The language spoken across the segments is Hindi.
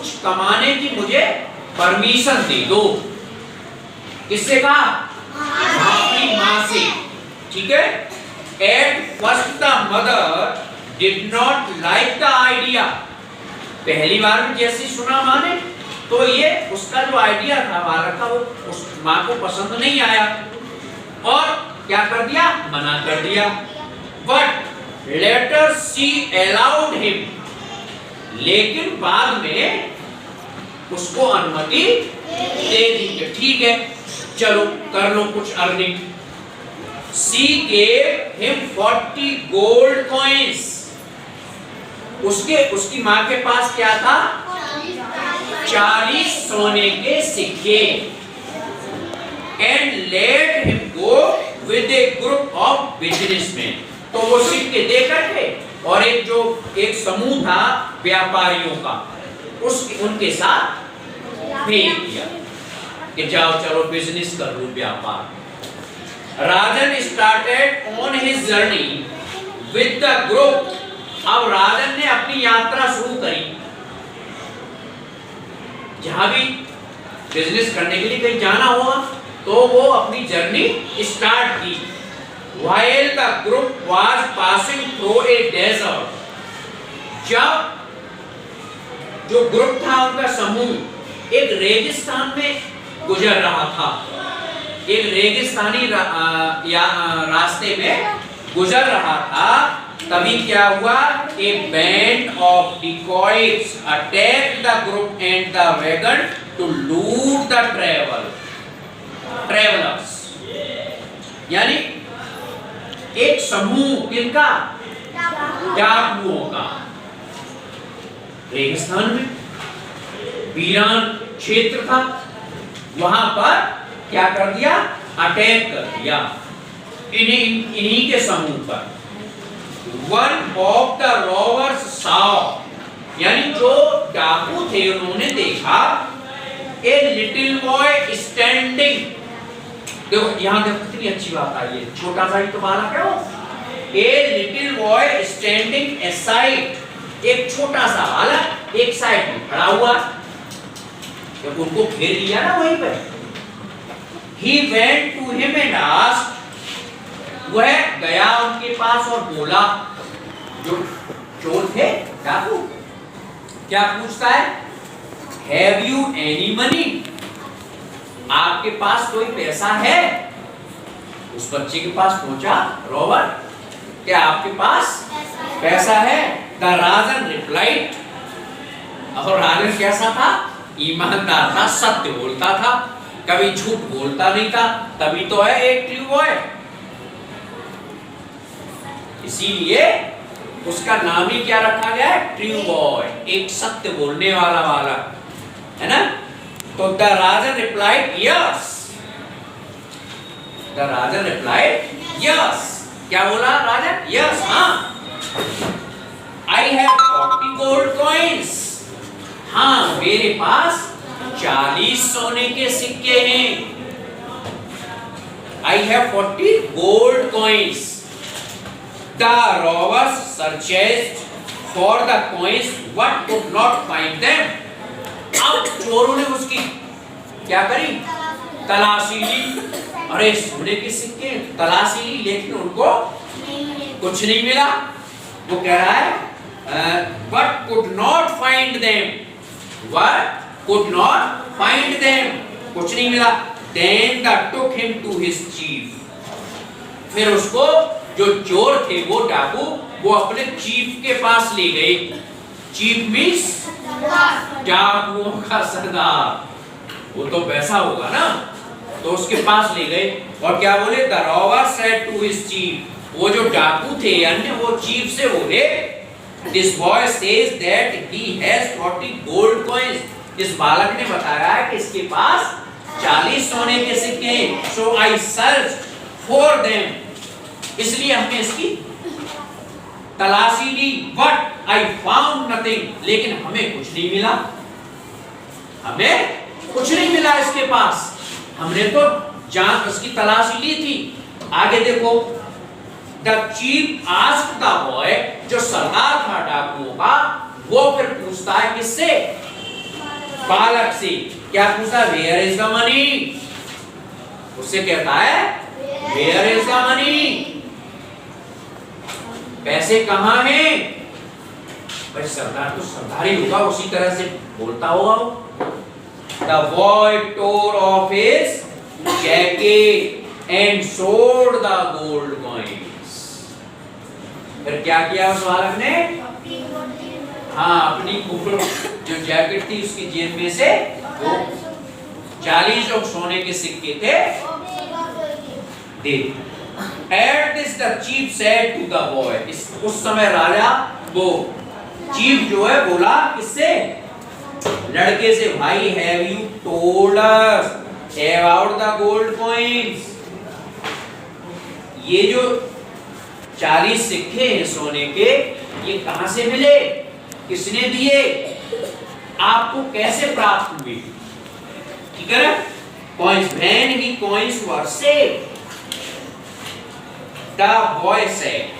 कुछ कमाने की मुझे परमिशन दे दो। किससे कहा? अपनी माँ से। ठीक है। At first the mother did not like the idea. पहली बार में जैसे सुना माँ ने तो ये उसका जो आइडिया था बालक का वो उस माँ को पसंद नहीं आया और क्या कर दिया? मना कर दिया। But later she allowed him, लेकिन बाद में उसको अनुमति दे दी। ठीक है चलो कर लो कुछ earning. She gave him 40 gold coins. उसकी माँ के पास क्या था? 40 सोने के सिक्के। And let him go with A group of businessman. तो वो सिक्के दे करके और एक समूह था व्यापारियों का, उनके साथ भेज दिया कि जाओ चलो बिजनेस कर लो, व्यापार। Rajan started on his journey with the group. अब राजन ने अपनी यात्रा शुरू करी। जहां भी बिजनेस करने के लिए कहीं जाना होगा तो वो अपनी जर्नी स्टार्ट की। While the group was passing through a desert, जब जो ग्रुप था उनका समूह एक रेगिस्तान में गुजर रहा था, एक रेगिस्तानी रास्ते में गुजर रहा था, तभी क्या हुआ? A band of dacoits attacked the group and the wagon to loot the travelers। यानी एक समूह किनका? डाकुओं का। रेगिस्तान में वीरान क्षेत्र था, वहां पर क्या कर दिया? अटैक कर दिया इन्हीं के समूह पर। वन ऑफ द रॉवर्स saw, यानी जो डाकू थे उन्होंने देखा ए लिटिल बॉय स्टैंडिंग। देखो यहाँ देखो कितनी अच्छी बात आई है, छोटा सा ही तो बालक है वो। A little boy standing aside, एक छोटा सा बालक एक साइड में खड़ा हुआ। जब उनको घेर लिया ना वहीं पे, he went to him and asked, वह गया उनके पास और बोला, जो चोर थे डाकू, क्या पूछता है? Have you any money? आपके पास कोई पैसा है? उस बच्चे के पास पहुंचा रॉबर, क्या आपके पास पैसा है? द राजन रिप्लाइड, और राजन कैसा था? ईमानदार था, सत्य बोलता था, कभी झूठ बोलता नहीं था, तभी तो है एक ट्रू बॉय। इसीलिए उसका नाम ही क्या रखा गया है? ट्रू बॉय, एक सत्य बोलने वाला बालक, है ना? तो the Rajan replied yes, the Rajan replied yes. क्या बोला राजन? यस, हाँ। आई हैव 40 गोल्ड कॉइन्स, हाँ मेरे पास 40 सोने के सिक्के हैं। I have 40 gold coins. The robbers searched for the coins but could not find them. अब चोरों ने उसकी क्या करी? तलाशी ली। अरे सोने के सिक्के तलाशी ली, लेकिन उनको कुछ नहीं मिला। वो कह रहा है but could not find them, but could not find them, कुछ नहीं मिला। Then they took him to his chief, फिर उसको जो चोर थे वो डाकू, वो अपने चीफ के पास ले गए। चीफ मींस डाकुओं का सरदार, वो तो वैसा होगा ना, तो उसके पास ले गए और क्या बोले? The robber said to his chief, वो जो डाकू थे अन्य वो चीफ से बोले, this boy says that he has 40 gold coins. इस बालक ने बताया है कि इसके पास 40 सोने के सिक्के हैं। सो आई सर्च फॉर देम, इसलिए हमने इसकी तलाशी ली। बट आई फाउंड नथिंग, लेकिन हमें कुछ नहीं मिला, हमें कुछ नहीं मिला इसके पास। हमने तो जान उसकी तलाशी ली थी। आगे देखो, the chief asked the boy, जो सरदार था डाकुओं का, वो फिर पूछता है किससे? बालक से क्या पूछा, वेयर इज द मनी, उससे कहता है वेयर इज द मनी, पैसे कहाँ हैं। भाई सरदार तो सरदार ही होगा, उसी तरह से बोलता होगा वो। The boy tore off his jacket and showed the gold coins. फिर क्या किया उस बालक ने, हाँ अपनी गोल्ड जो जैकेट थी उसकी जेब में से वो 40 जो सोने के सिक्के थे दे। At this the chief said to the boy, उस समय राजा वो चीफ जो है बोला किससे, लड़के से, भाई have you told us about the gold coins, ये जो 40 सिक्के हैं सोने के, ये कहां से मिले, किसने दिए, आपको कैसे प्राप्त हुए, ठीक है ना। Coins, when he coins were saved, the boy said,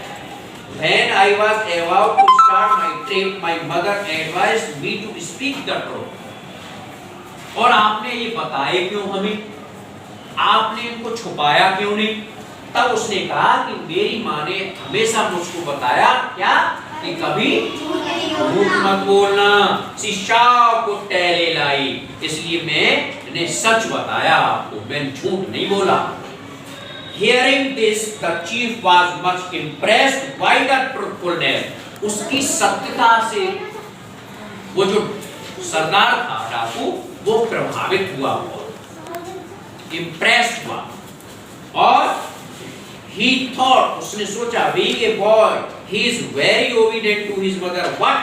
when I was about to start my trip, my mother advised me to speak the truth. और आपने ये बताए क्यों हमें, आपने इनको छुपाया क्यों नहीं। तब उसने कहा कि मेरी माँ ने हमेशा मुझको बताया क्या, कि कभी झूठ मत बोलना, शिक्षा को टेले लाई, इसलिए मैंने सच बताया आपको, मैंने झूठ नहीं बोला। Hearing this, the chief was much impressed by the truthfulness. उसकी सत्यता से वो जो सरदार था डाकू, वो प्रभावित हुआ, impressed हुआ, और he thought, उसने सोचा, being a boy, he is very obedient to his mother, but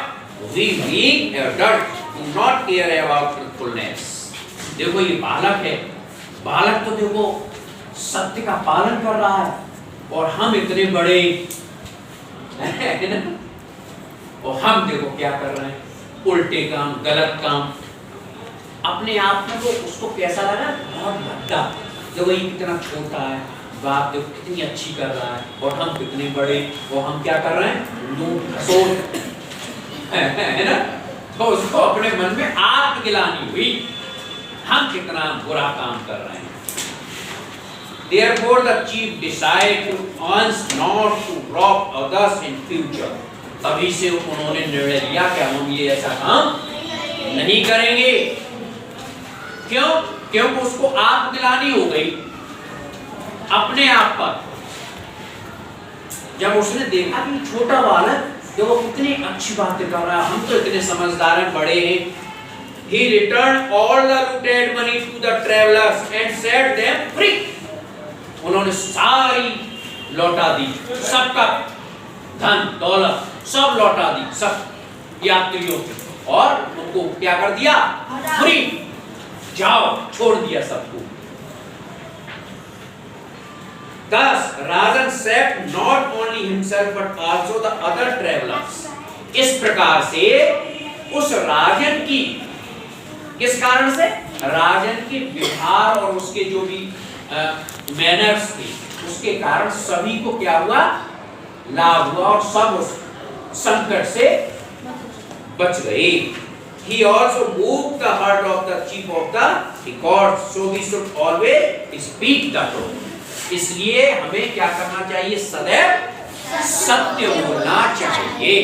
we being adults do not care about truthfulness. देखो ये बालक है, बालक तो देखो सत्य का पालन कर रहा है, और हम इतने बड़े है ना, और हम देखो क्या कर रहे हैं, उल्टे काम, गलत काम। अपने आप में वो उसको कैसा लगा, बहुत भद्दा, देखो ये कितना छोटा है, बाप देखो कितनी अच्छी कर रहा है, और हम कितने बड़े, और हम क्या कर रहे हैं, सोच है ना। तो उसको अपने मन में आत्मग्लानि हुई, हम कितना बुरा काम कर रहे हैं। Therefore the chief decided to once not to rob others in future. तभी से उन्होंने निर्णय लिया कि हम ये ऐसा काम नहीं करेंगे। क्यों? क्योंकि उसको आत्मग्लानि हो गई अपने आप पर, जब उसने देखा कि छोटा बालक जो वो कितनी अच्छी बातें कर रहा है, हम तो इतने समझदार हैं, बड़े हैं। He returned all the looted money to the travelers and set them free. उन्होंने सारी लौटा दी, सबका धन दौलत सब लौटा दी, सब यात्रियों को, और उनको क्या कर दिया, फ्री, जाओ, छोड़ दिया सबको। Thus Rajan saved not only himself but also the other travelers. इस प्रकार से उस राजन की, किस कारण से, राजन के व्यवहार और उसके जो भी मैनर्स थे, उसके कारण सभी को क्या हुआ, लाभ हुआ, और सब उस संकट से बच गए। He also moved the heart of the chief of the records, so we should always speak the truth. इसलिए हमें क्या करना चाहिए, सदैव सत्य बोलना चाहिए।